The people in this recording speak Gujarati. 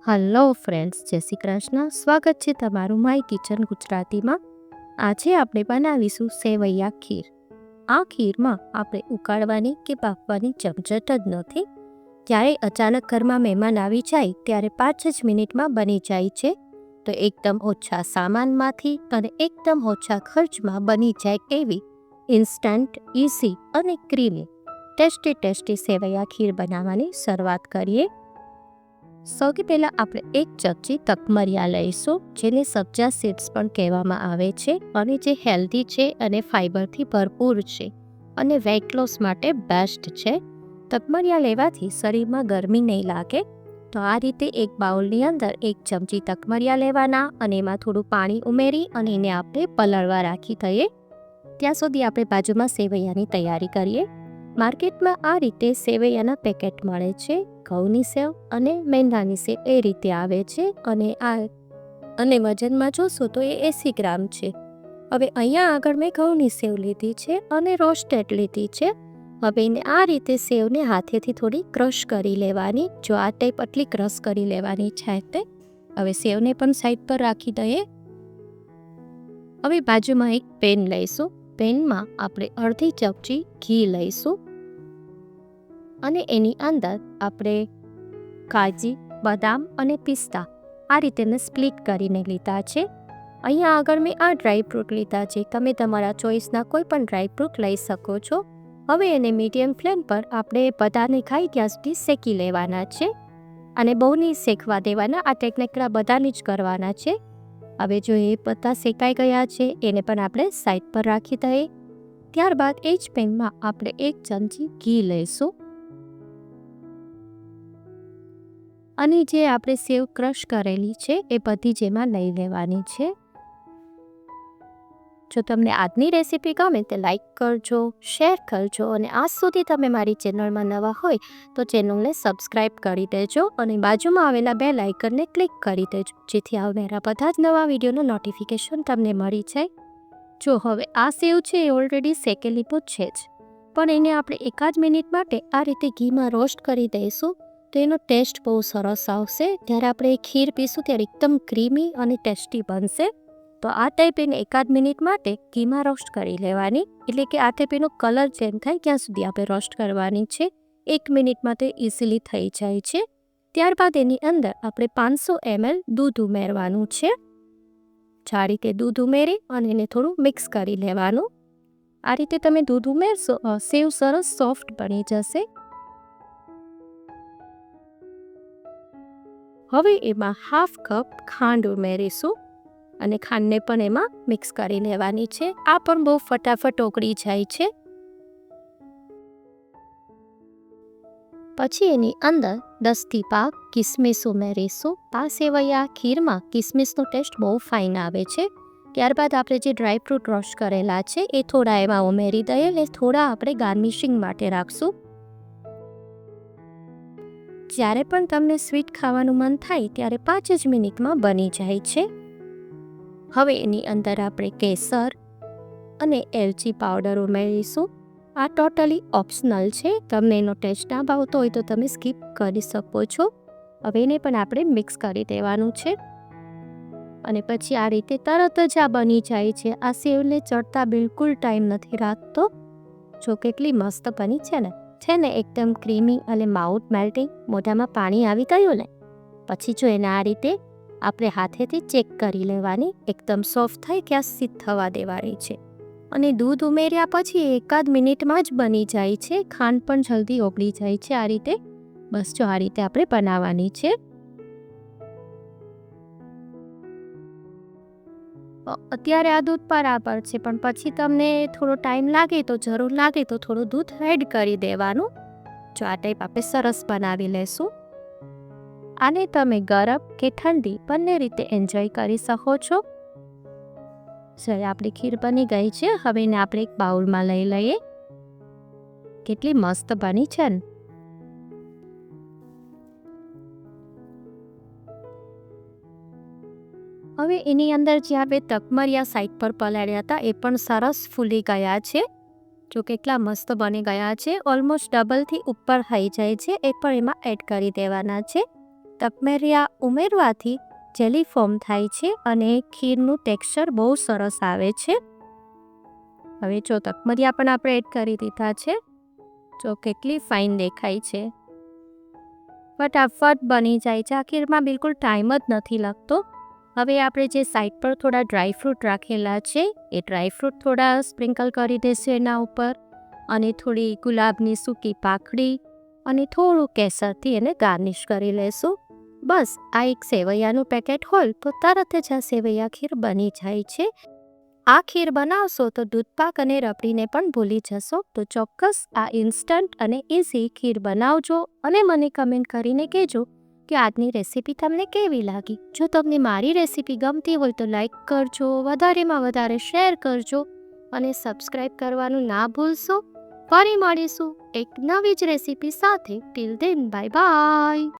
હલો ફ્રેન્ડ્સ, જય શ્રી કૃષ્ણ. સ્વાગત છે તમારું માય કિચન ગુજરાતીમાં. આજે આપણે બનાવીશું સેવૈયા ખીર. આ ખીરમાં આપણે ઉકાળવાની કે બાફવાની ઝંઝટ જ નથી. જ્યારે અચાનક ઘરમાં મહેમાન આવી જાય ત્યારે 5 જ મિનિટમાં બની જાય છે. તો એકદમ ઓછા સામાનમાંથી અને એકદમ ઓછા ખર્ચમાં બની જાય એવી ઇન્સ્ટન્ટ, ઇઝી અને ક્રીમી ટેસ્ટી સેવૈયા ખીર બનાવવાની શરૂઆત કરીએ. સૌથી પહેલાં આપણે 1 ચમચી તકમરિયા લઈશું, જેને સબ્જા સીડ્સ પણ કહેવામાં આવે છે અને જે હેલ્ધી છે અને ફાઇબરથી ભરપૂર છે અને વેઇટ લોસ માટે બેસ્ટ છે. તકમરિયા લેવાથી શરીરમાં ગરમી નહીં લાગે. તો આ રીતે એક બાઉલની અંદર 1 ચમચી તકમરિયા લેવાના અને એમાં થોડું પાણી ઉમેરી અને એને આપણે પલળવા રાખી દઈએ. ત્યાં સુધી આપણે બાજુમાં સેવૈયાની તૈયારી કરીએ. માર્કેટમાં આ રીતે સેવૈયાના પેકેટ મળે છે. ઘઉંની સેવ અને મેંદાની સેવ એ રીતે આવે છે અને વજનમાં જોશો તો એ 80 ગ્રામ છે. હવે અહીંયા આગળ મેં ઘઉંની સેવ લીધી છે અને રોસ્ટેડ લીધી છે. હવે એને આ રીતે સેવને હાથેથી થોડી ક્રશ કરી લેવાની. જો આ ટાઈપ આટલી ક્રશ કરી લેવાની છે તે. હવે સેવને પણ સાઈડ પર રાખી દઈએ. હવે બાજુમાં એક પેન લઈશું. પેનમાં આપણે અડધી ચમચી ઘી લઈશું અને એની અંદર આપણે કાજુ, બદામ અને પિસ્તા આ રીતે મેં સ્પ્લિટ કરીને લીધા છે. અહીંયા આગળ મેં આ ડ્રાયફ્રૂટ લીધા છે. તમે તમારા ચોઈસના કોઈ પણ ડ્રાયફ્રૂટ લઈ શકો છો. હવે એને મીડિયમ ફ્લેમ પર આપણે બધાને ખાઈ ત્યાં સુધી શેકી લેવાના છે અને બહુ નહીં શેકવા દેવાના. આ ટેકનિકના બધાને જ કરવાના છે. હવે જો એ બધા શેકાઈ ગયા છે એને પણ આપણે સાઈડ પર રાખી દઈએ. ત્યારબાદ એ જ પેનમાં આપણે 1 ચમચી ઘી લઈશું અને જે આપણે સેવ ક્રશ કરેલી છે એ બધી જ એમાં લઈ લેવાની છે. જો તમને આજની રેસીપી ગમે તો લાઈક કરજો, શેર કરજો અને આજ સુધી તમે મારી ચેનલમાં નવા હોય તો ચેનલને સબસ્ક્રાઈબ કરી દેજો અને બાજુમાં આવેલા બેલ આઇકનને ક્લિક કરી દેજો, જેથી આવનારા બધા જ નવા વિડીયોનું નોટિફિકેશન તમને મળી જાય. જો હવે આ સેવ છે એ ઓલરેડી શેકેલી તો છે જ, પણ એને આપણે 1 મિનિટ માટે આ રીતે ઘીમાં રોસ્ટ કરી દઈશું તો એનો ટેસ્ટ બહુ સરસ આવશે. જ્યારે આપણે ખીર પીશું ત્યારે એકદમ ક્રીમી અને ટેસ્ટી બનશે. તો આ ટાઈપ એને 1 મિનિટ માટે ઘીમાં રોસ્ટ કરી લેવાની. એટલે કે આ ટાઈપ એનો કલર ચેન્જ થાય ત્યાં સુધી આપણે રોસ્ટ કરવાની છે. 1 મિનિટમાં તે ઇઝીલી થઈ જાય છે. ત્યારબાદ એની અંદર આપણે 500 ml દૂધ ઉમેરવાનું છે. આ રીતે દૂધ ઉમેરી અને એને થોડું મિક્સ કરી લેવાનું. આ રીતે તમે દૂધ ઉમેરશો, સેવ સરસ સોફ્ટ બની જશે. હવે એમાં 1/2 કપ ખાંડ ઉમેરીશું અને ખાંડને પણ એમાં મિક્સ કરી લેવાની છે. આ પણ બહુ ફટાફટ ઓગળી જાય છે. પછી એની અંદર 10થી 12 કિસમિસ ઉમેરીશું. આ સેવૈયા ખીરમાં કિસમિસનો ટેસ્ટ બહુ ફાઇન આવે છે. ત્યારબાદ આપણે જે ડ્રાયફ્રૂટ રોસ્ટ કરેલા છે એ થોડા એમાં ઉમેરી દઈએ અને થોડા આપણે ગાર્નિશિંગ માટે રાખશું. જ્યારે પણ તમને સ્વીટ ખાવાનું મન થાય ત્યારે 5 જ મિનિટમાં બની જાય છે. હવે એની અંદર આપણે કેસર અને એલચી પાવડર ઉમેરીશું. આ ટોટલી ઓપ્શનલ છે. તમને એનો ટેસ્ટ ના ભાવતો હોય તો તમે સ્કીપ કરી શકો છો. હવે એને પણ આપણે મિક્સ કરી દેવાનું છે અને પછી આ રીતે તરત જ આ બની જાય છે. આ સેવને ચડતા બિલકુલ ટાઈમ નથી રાખતો. જો કેટલી મસ્ત બની છે ને એકદમ ક્રીમી અને માઉથ મેલ્ટિંગ. મોઢામાં પાણી આવી ગયું ને પછી જો એને આ રીતે આપણે હાથેથી ચેક કરી લેવાની. એકદમ સોફ્ટ થાય ત્યાં સુધી થવા દેવાની છે અને દૂધ ઉમેર્યા પછી 1 મિનિટમાં જ બની જાય છે. ખાંડ પણ જલ્દી ઓગળી જાય છે. આ રીતે બસ જો આ રીતે આપણે બનાવવાની છે. અત્યારે આ દૂધ બરાબર છે, પણ પછી તમને થોડો ટાઈમ લાગે તો જરૂર લાગે તો થોડું દૂધ એડ કરી દેવાનું. જો આ ટાઈપ આપણે સરસ બનાવી લેશું. આને તમે ગરમ કે ઠંડી બંને રીતે એન્જોય કરી શકો છો. ચાલો, આપણી ખીર બની ગઈ છે. હવે એને આપણે એક બાઉલમાં લઈ લઈએ. કેટલી મસ્ત બની છે ને. હવે એની અંદર જે આપણે તકમરિયા સાઈડ પર પલાળ્યા હતા એ પણ સરસ ફૂલી ગયા છે. જો કેટલા મસ્ત બની ગયા છે. ઓલમોસ્ટ ડબલથી ઉપર થઈ જાય છે. એ પણ એમાં એડ કરી દેવાના છે. તકમેરિયા ઉમેરવાથી જેલી ફોર્મ થાય છે અને ખીરનું ટેક્સચર બહુ સરસ આવે છે. હવે જો તકમરિયા પણ આપણે એડ કરી દીધા છે. જો કેટલી ફાઇન દેખાય છે. ફટાફટ બની જાય છે. આ ખીરમાં બિલકુલ ટાઈમ જ નથી લાગતો. હવે આપણે જે સાઈડ પર થોડા ડ્રાયફ્રૂટ રાખેલા છે એ ડ્રાયફ્રૂટ થોડા સ્પ્રિંકલ કરી દેશે એના ઉપર, અને થોડી ગુલાબની સૂકી પાંખડી અને થોડું કેસરથી એને ગાર્નિશ કરી લેશું. બસ આ એક સેવૈયાનું પેકેટ હોય તો તરત જ આ સેવૈયા ખીર બની જાય છે. આ ખીર બનાવશો તો દૂધપાક અને રબડીને પણ ભૂલી જશો. તો ચોક્કસ આ ઇન્સ્ટન્ટ અને ઇઝી ખીર બનાવજો અને મને કમેન્ટ કરીને કહેજો કે આજની રેસીપી તમને કેવી લાગી. જો તમને મારી રેસીપી ગમતી હોય તો લાઈક કરજો, વધારેમાં વધારે શેર કરજો અને સબસ્ક્રાઈબ કરવાનું ના ભૂલશો. ફરી મળીશું એક નવી જ રેસીપી સાથે. Till then bye bye.